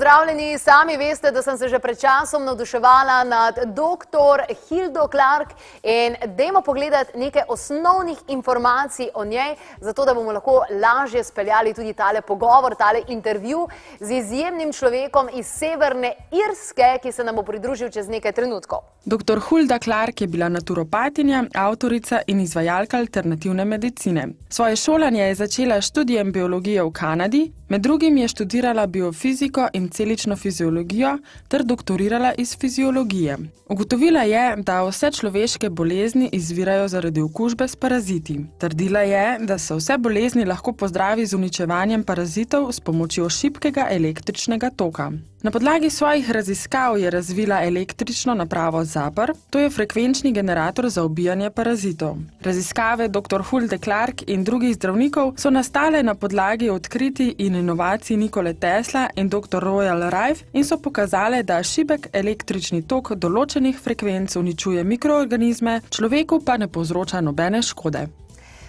pozdravljeni. Sami veste, da sem se že pred časom navduševala nad dr. Huldo Clark in dajmo pogledati nekaj osnovnih informacij o njej, zato da bomo lahko lažje speljali tudi tale pogovor, tale intervju z izjemnim človekom iz Severne Irske, ki se nam bo pridružil čez nekaj trenutkov. Dr. Hulda Clark je bila naturopatinja, avtorica in izvajalka alternativne medicine. Svoje šolanje je začela s študijem biologije v Kanadi, med drugim je študirala biofiziko in celično fiziologijo ter doktorirala iz fiziologije. Ugotovila je, da vse človeške bolezni izvirajo zaradi okužbe s paraziti. Trdila je, da se vse bolezni lahko pozdravi z uničevanjem parazitov s pomočjo šibkega električnega toka. Na podlagi svojih raziskav je razvila električno napravo Zapr, to je frekvenčni generator za ubijanje parazitov. Raziskave dr. Hulde Clark in drugih zdravnikov so nastale na podlagi odkritij in inovacij Nikole Tesla in dr. Royal Rife in so pokazale, da šibek električni tok določenih frekvenc uničuje mikroorganizme, človeku pa ne povzroča nobene škode.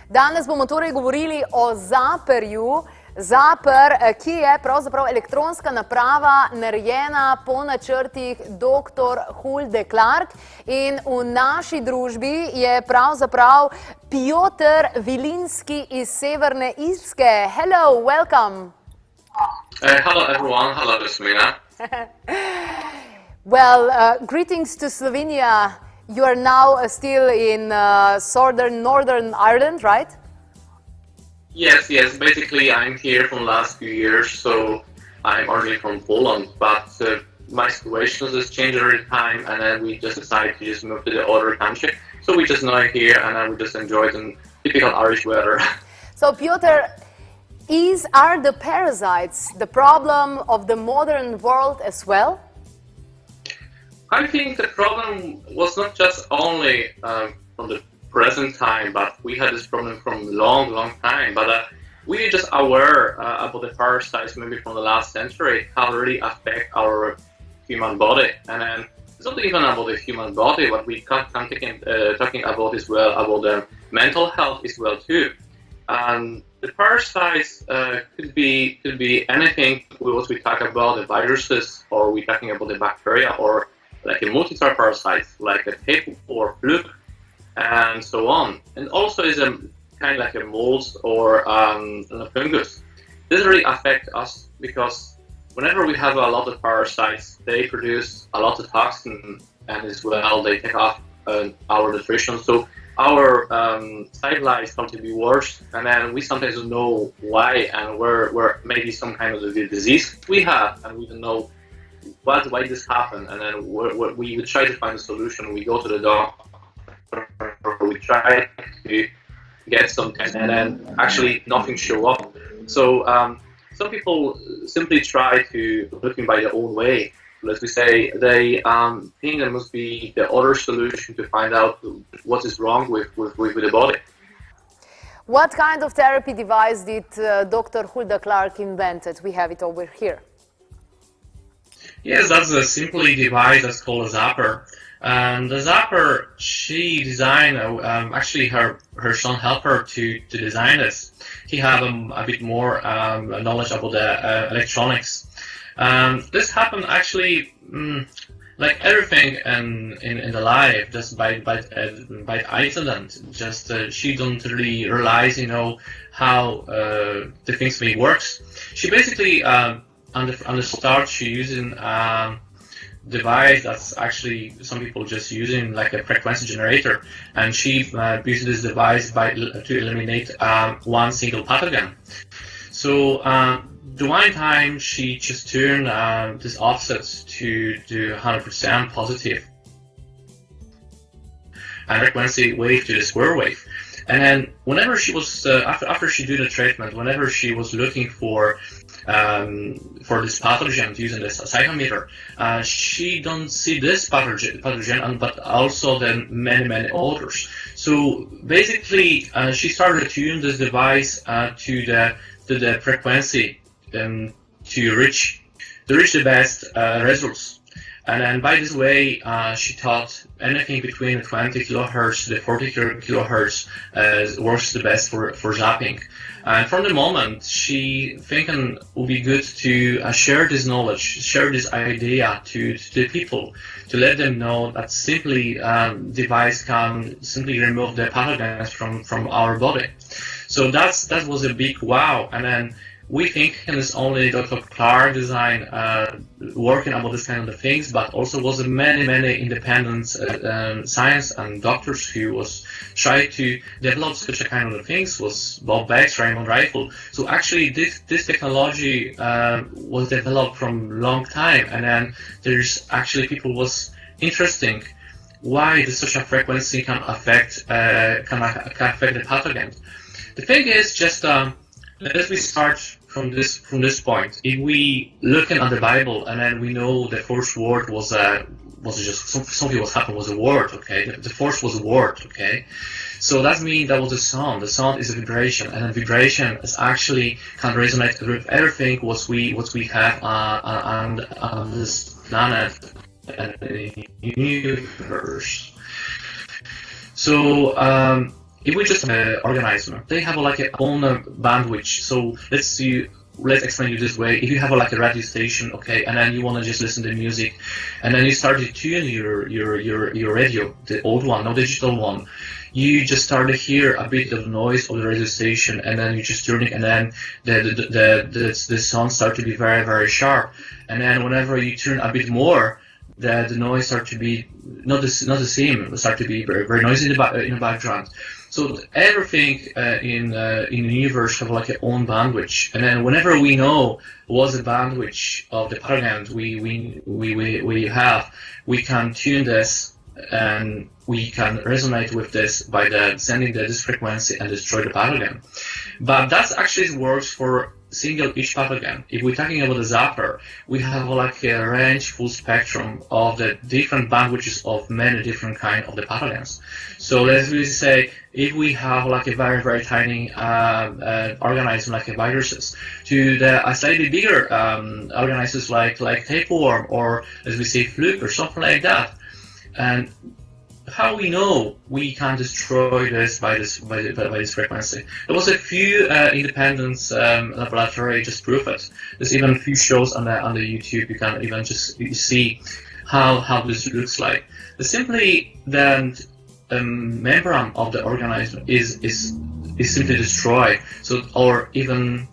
Danes bomo torej govorili o Zaprju. Zapr, ki je pravzaprav elektronska naprava narejena po načrtih dr. Hulde Clark in v naši družbi je pravzaprav Piotr Vilinski iz Severne Irske. Hello, welcome. Hello everyone, hello Jasmina. Well, greetings to Slovenia. You are now still in northern Ireland, right? Yes, basically I'm here from the last few years, so I'm originally from Poland, but my situation has changed every time, and then we just decided to just move to the other country. So we just know here, and then we just enjoy the typical Irish weather. So Piotr, are the parasites the problem of the modern world as well? I think the problem was not just only from the present time, but we had this problem from long time. But we are just aware about the parasites maybe from the last century, how they really affect our human body. And then it's not even about the human body, but we can talking about as well, about the mental health as well too. And the parasites could be anything. What we talk about, the viruses, or we talking about the bacteria, or like a multi-star parasites, like a tapeworm or fluke, and so on. And also is a kind of like a mold or a fungus. This really affects us because whenever we have a lot of parasites, they produce a lot of toxin, and as well they take off our nutrition. So our life starts to be worse, and then we sometimes don't know why, and where maybe some kind of the disease we have, and we don't know why this happened. And then we would try to find a solution. We go to the doctor, we try to get some tests, and then actually nothing show up. So some people simply try to looking by their own way. As we say, they think there must be the other solution to find out what is wrong with the body. What kind of therapy device did Dr. Hulda Clark invented? We have it over here. Yes, that's a simple device that's called a Zapr. The Zapr, she designed, actually her son helped her to design this. He had a bit more knowledge about the electronics. This happened actually like everything in the life, just by accident. Just she don't really realize, how the things really works. She basically on the start she using device that's actually some people just using like a frequency generator, and she used this device to eliminate one single pathogen. So the one time she just turned this offset to 100% positive and frequency wave to the square wave. And then whenever she was after she did the treatment, whenever she was looking for this pathogen using this cytometer, she don't see this pathogen, but also then many others. So basically, she started to use this device to the frequency to reach the best results. And then by this way, she thought anything between 20 kilohertz to the 40 kilohertz works the best for zapping. And from the moment, she thinking it would be good to share this knowledge, share this idea to the people, to let them know that simply device can simply remove the pathogens from our body. So that was a big wow. And then we think it's only Dr. Clark design working about this kind of things, but also was many independent science and doctors who was trying to develop such a kind of things, was Bob Beck's, Raymond Rifle. So actually this technology was developed from long time, and then there's actually people was interesting why such a frequency can affect the pathogens. The thing is just let me start from this point. If we looking at the Bible and then we know the first word was just something was happened was a word, okay? The first was a word, okay? So that means that was a sound. The sound is a vibration, and a vibration is actually can resonate with everything what we have on this planet and the universe. So if we just organism, they have like a own bandwidth. So let's explain you this way. If you have like a radio station, okay, and then you want to just listen to music, and then you start to tune your radio, the old one, no digital one, you just start to hear a bit of noise of the radio station, and then you just turn it, and then the sound start to be very sharp, and then whenever you turn a bit more, the noise start to be not the same. It start to be very noisy in the background. So everything in the universe have like a own bandwidth, and then whenever we know what's the bandwidth of the pathogen we have, we can tune this and we can resonate with this by sending this frequency and destroy the pathogen. But that actually works for each pathogen. If we're talking about the zapper, we have like a range, full spectrum of the different bandwidths of many different kind of the pathogens. So let's really say if we have like a very tiny organism like a viruses to the slightly bigger organisms like tapeworm, or as we say fluke or something like that, and how we know we can destroy this by this frequency? There was a few independent laboratory just prove it. There's even a few shows on the YouTube. You can even just see how this looks like. Simply then membrane of the organism is simply destroyed. So, or even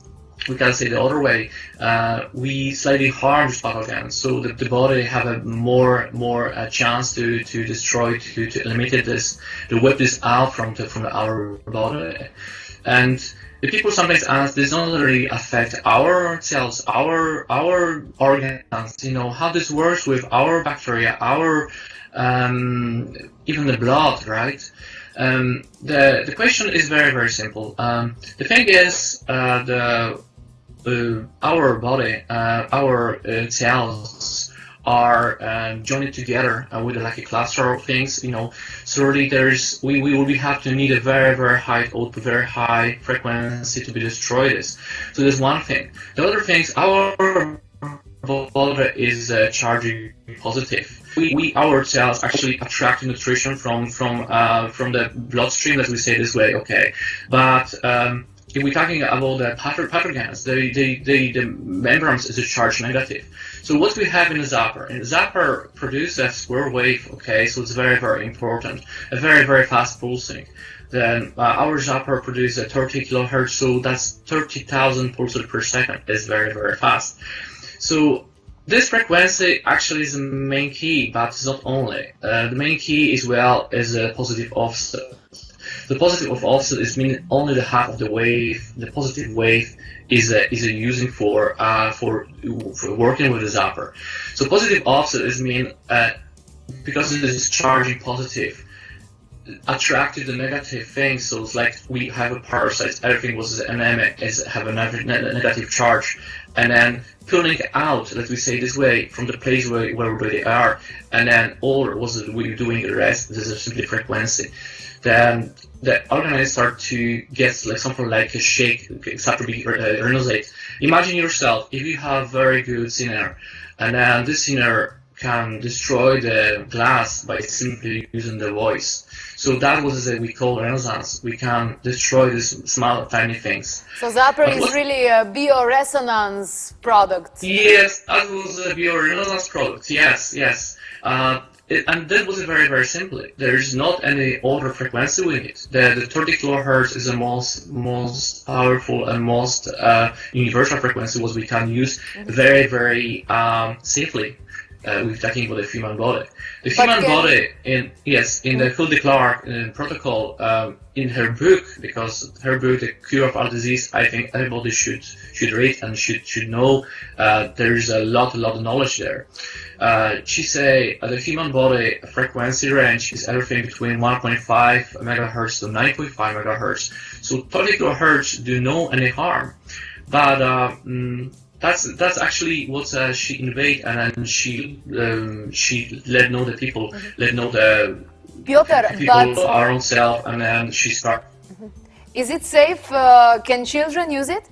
we can say the other way, we slightly harm this pathogen, so that the body have a more chance to destroy, to eliminate this, to whip this out from our body. And the people sometimes ask, this not really affect our cells, our organs, how this works with our bacteria, our even the blood, right? The question is very simple. The thing is, our body, our cells are joined together with like a cluster of things, So really we will have to need a very high output, very high frequency to be destroyed this. So there's one thing. The other thing is our body is charging positive. Our cells actually attract nutrition from the bloodstream, as we say this way, okay. But if we're talking about the pathogens, the membranes is charged negative. So what we have in the zapper? In the zapper produces a square wave, okay, so it's very important, a very fast pulsing. Then our zapper produces a 30 kilohertz, so that's 30,000 pulses per second. It's very fast. So this frequency actually is the main key, but it's not only. The main key as well is a positive offset. The positive of offset is meaning only the half of the wave. The positive wave is using for working with the zapper. So positive offset is mean because it is charging positive, attracted the negative things. So it's like we have a parasite. Everything was anemic, have a negative charge, and then pulling out, let me say this way, from the place where they are, and then all was we doing the rest. This is simply frequency. Then the organism start to get like something like a shake, start to be renosate. Imagine yourself if you have very good sinner, and then this sinner can destroy the glass by simply using the voice. So that was what we call Renaissance. We can destroy these small, tiny things. So Zapper is really a bioresonance product. Yes, that was a bioresonance product. Yes, yes. And that was very, very simple. There is not any other frequency with it. The 30 kilohertz is the most powerful and most universal frequency what we can use very, very safely. We're talking about the human body. The human body, in the Hulda Clark protocol, in her book, because her book, The Cure of All Disease, I think everybody should read and should know. There is a lot of knowledge there. She say the human body frequency range is everything between 1.5 megahertz to 9.5 megahertz. So 30 kilohertz do no any harm, but that's actually what she invented, and then she let know the people, let know the people our own self, and then she started. Is it safe? Can children use it?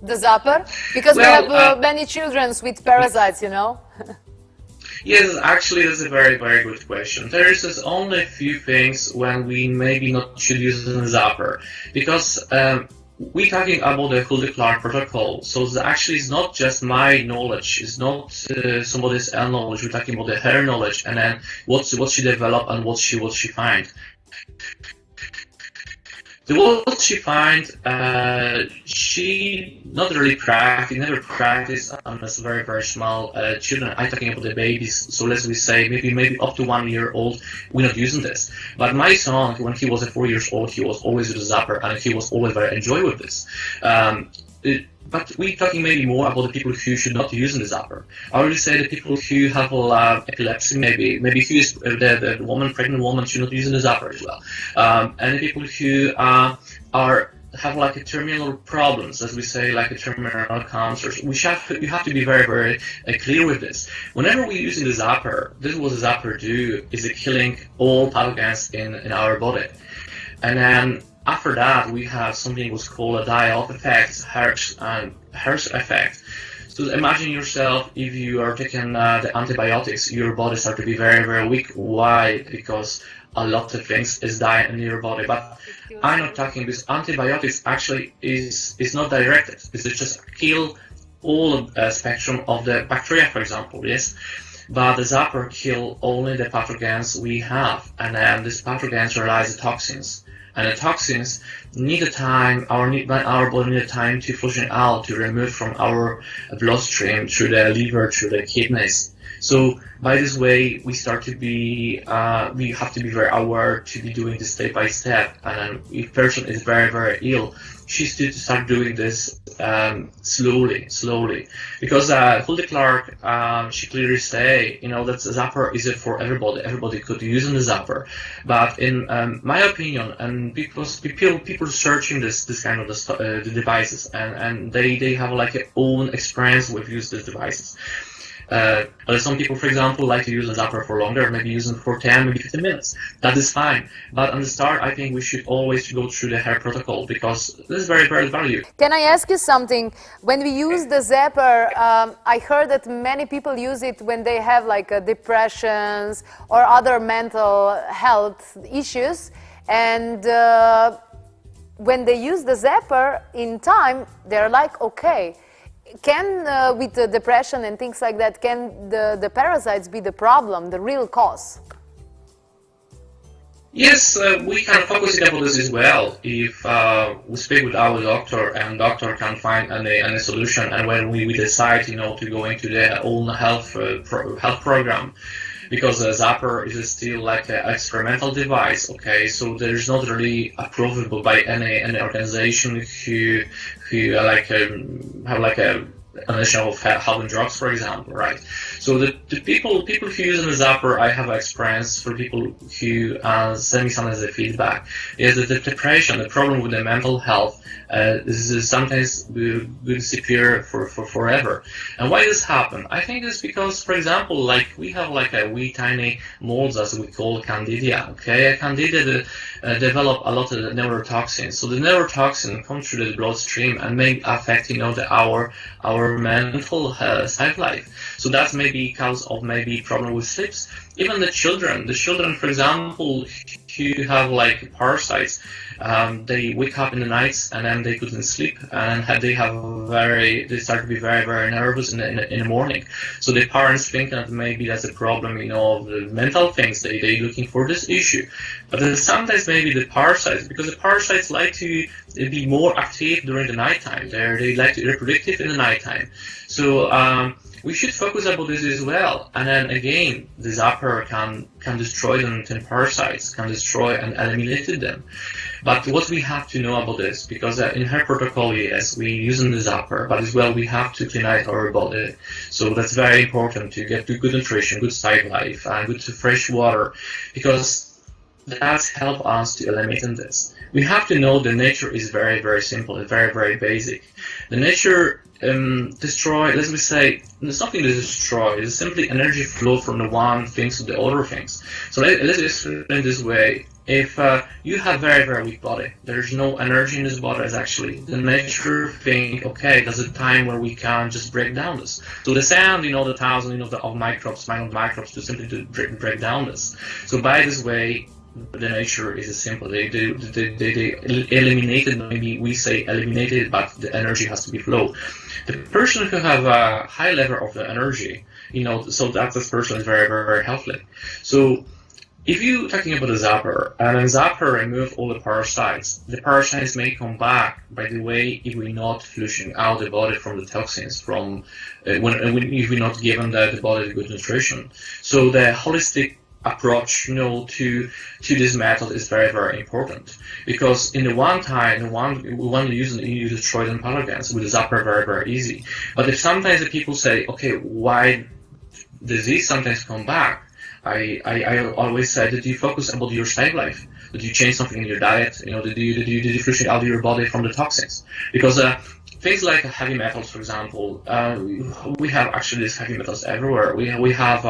The Zapper? Because we have many children with parasites, you know. Yes, actually, that's a very, very good question. There is just only a few things when we maybe not should use the Zapper, because we're talking about the Hulda Clark protocol. So actually, it's not just my knowledge. It's not somebody else's knowledge. We're talking about her knowledge, and then what she developed and what she find. What she find, she not really never practiced on this very, very small children. I'm talking about the babies. So let's say maybe up to 1 year old, we're not using this. But my son, when he was 4 years old, he was always with a Zapper, and he was always very enjoy with this. But we're talking maybe more about the people who should not use the Zapper. I already say the people who have epilepsy, maybe who is the pregnant woman should not use the Zapper as well. And the people who have like a terminal problems, as we say, like a terminal cancers. You have to be very, very clear with this. Whenever we're using the Zapper, this is what the Zapper do, is it killing all pathogens in our body. And then after that, we have something what's called a die-off effect, Hertz effect. So imagine yourself, if you are taking the antibiotics, your body starts to be very, very weak. Why? Because a lot of things is dying in your body. But I'm not talking this. Antibiotics actually is not directed. It's just kill all spectrum of the bacteria, for example. Yes. But the Zapper kill only the pathogens we have, and then these pathogens release the toxins. And the toxins need a time, our body need a time to flush out, to remove from our bloodstream through the liver, through the kidneys. So by this way, we start to be, we have to be very aware to be doing this step by step. And if person is very, very ill, she should start doing this slowly. Because Hulda Clark, she clearly say, you know, that Zapper is for everybody. Everybody could use the Zapper. But in my opinion, and people searching this kind of the devices, and they have like their own experience with use these devices. Some people, for example, like to use a Zapper for longer, maybe using for 10, maybe 15 minutes. That is fine. But on the start, I think we should always go through the hair protocol, because this is very, very valuable. Can I ask you something? When we use the Zapper, I heard that many people use it when they have like depressions or other mental health issues. And when they use the Zapper in time, they're like, okay. Can, with the depression and things like that, can the parasites be the problem, the real cause? Yes, we can focus about this as well. If we speak with our doctor, and doctor can find any solution, and when we decide, you know, to go into their own health program, because the Zapper is still like an experimental device. Okay, so there's not really approvable by any organization who like have like a initial of having drugs, for example, right? So the people who use the Zapper, I have experience for people who send me some as a feedback, is that the depression, the problem with the mental health, is sometimes will disappear for forever. And why this happen? I think it's because, for example, like we have like a wee tiny molds, as we call candida. Okay, a candida develop a lot of neurotoxins. So the neurotoxin comes through the bloodstream and may affect, you know, our our mental side life. So that's maybe because of maybe problem with sleeps. Even the children, for example, who have like parasites, they wake up in the nights and then they couldn't sleep, and they start to be very, very nervous in the morning. So the parents think that maybe that's a problem, of the mental things. They looking for this issue, but then sometimes maybe the parasites, because the parasites like to be more active during the nighttime. They like to be reproductive in the nighttime. So we should focus about this as well. And then again, the zapper can destroy them, 10 parasites, can destroy and eliminate them. But what we have to know about this, because in her protocol, yes, we using the zapper, but as well we have to clean out our body. So that's very important to get to good nutrition, good side life, and good fresh water, because that's help us to eliminate this. We have to know the nature is very, very simple and very, very basic. The nature destroy, let's say, something to destroy is simply energy flow from the one things to the other things. So let's explain this way. If you have very, very weak body, there's no energy in this body, is actually the nature think, okay, there's a time where we can just break down this. So the sand, the thousand, of microbes to simply to break down this. So by this way, the nature is simple. They eliminated, maybe we say eliminated, but the energy has to be flow. The person who have a high level of the energy, so that this person is very, very, very healthy. So if you're talking about a zapper, and a zapper remove all the parasites may come back by the way if we're not flushing out the body from the toxins from if we're not giving the body good nutrition. So the holistic approach to this method is very, very important, because in the one time we want to use destroy them pathogens with the zapper very, very easy. But if sometimes the people say, okay, why disease sometimes come back, I always say that you focus about your side life, that you change something in your diet, that you flush out your body from the toxins, because things like heavy metals, for example, we have actually these heavy metals everywhere. We have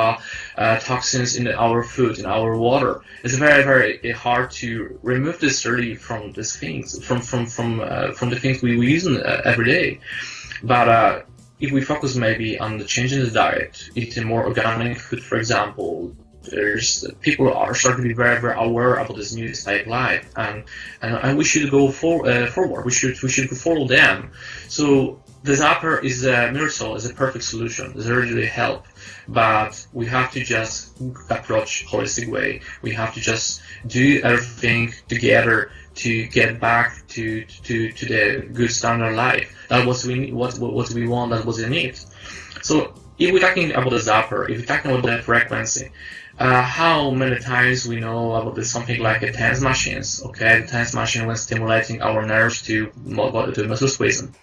toxins in our food, in our water. It's very, very hard to remove this really from these things, from the things we use every day. But if we focus maybe on the change in the diet, eating more organic food, for example, people are starting to be very, very aware about this new type of life, and we should go forward. We should follow them. So the zapper is a miracle, is a perfect solution. It's really help, but we have to just approach holistic way. We have to just do everything together to get back to the good standard life. That's what we want. That's what we need. So if we're talking about the zapper, if we're talking about the frequency. How many times we know about this, something like a TENS machines, okay? The TENS machine was stimulating our nerves to muscle squeezing.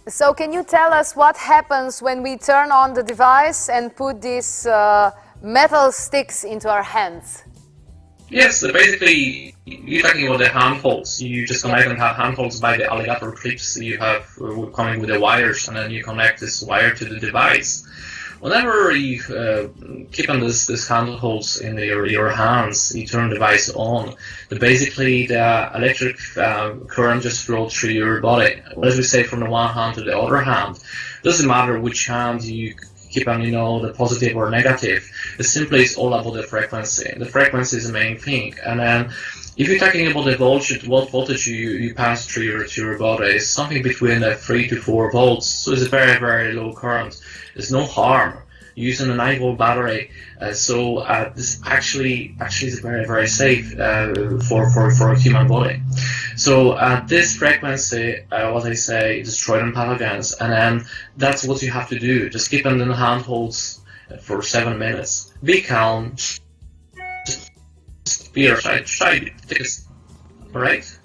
So can you tell us what happens when we turn on the device and put these metal sticks into our hands? Yes, so basically, you're talking about the handholds. You just connect and have handholds by the alligator clips you have coming with the wires, and then you connect this wire to the device. Whenever you keep on this handholds in your hands, you turn the device on. Basically, the electric current just flows through your body. As we say, from the one hand to the other hand, doesn't matter which hand you keep on, the positive or negative. It simply is all about the frequency. The frequency is the main thing, and then. If you're talking about the voltage you pass through your body, it's something between 3 to 4 volts, so it's a very, very low current. There's no harm using a 9-volt battery, so this actually is very, very safe for a human body. So this frequency, what I say, destroy them pathogens, and then that's what you have to do. Just keep them in the handholds for 7 minutes. Be calm. Try to take a, right?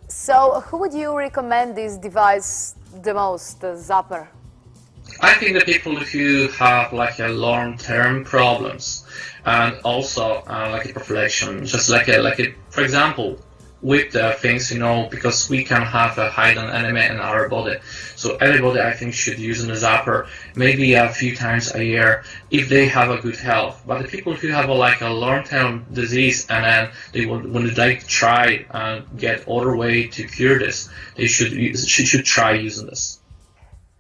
So who would you recommend this device the most, the zapper? I think the people who have like a long-term problems, and also like a reflection, just like a for example, with the things, because we can have a hidden enemy in our body. So everybody, I think, should use the zapper maybe a few times a year if they have a good health. But the people who have a long-term disease, and then when they try and get other way to cure this, they should try using this.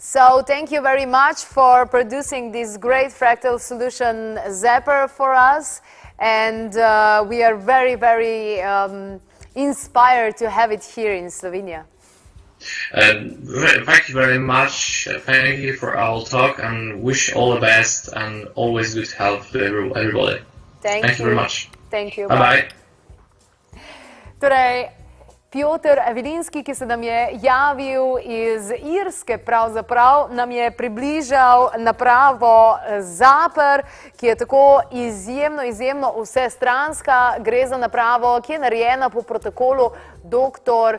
So thank you very much for producing this great fractal solution zapper for us. And we are very, very inspired to have it here in Slovenia. Thank you very much. Thank you for our talk and wish all the best and always good health to everybody. Thank you very much. Thank you. Bye-bye. Torej, Piotr Evelinski, ki se nam je javil iz Irske, pravzaprav nam je približal napravo Zaper, ki je tako izjemno vsestranska. Gre za napravo, ki je narejena po protokolu dr.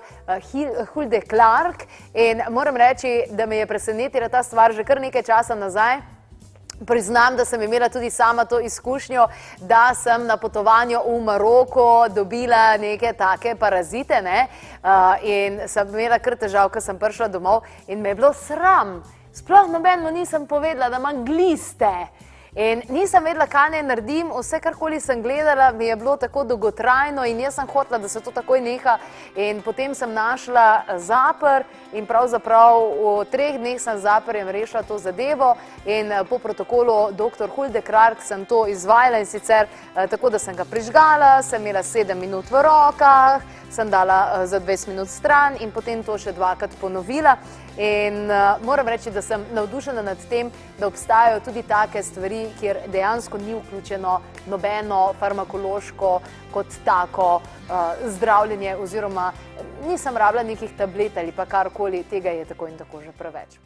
Hulde Clark in moram reči, da me je presenetila ta stvar že kar nekaj časa nazaj. Priznam, da sem imela tudi sama to izkušnjo, da sem na potovanju v Maroko dobila neke take parazite, in sem imela kar težav, ko sem prišla domov in me je bilo sram. Sploh nobeno nisem povedala, da imam gliste. In nisem vedela, kaj naj naredim, vse karkoli sem gledala, mi je bilo tako dolgotrajno in jaz sem hotela, da se to takoj neha. In potem sem našla Zaper in pravzaprav v 3 dneh sem z Zaperjem rešila to zadevo in po protokolu dr. Hulde Clark sem to izvajala in sicer tako, da sem ga prižgala, sem imela 7 minut v rokah, sem dala za 20 minut stran in potem to še 2-krat ponovila. In moram reči, da sem navdušena nad tem, da obstajajo tudi take stvari, kjer dejansko ni vključeno nobeno farmakološko kot tako zdravljenje oziroma nisem rabila nekih tablet ali pa karkoli, tega je tako in tako že preveč.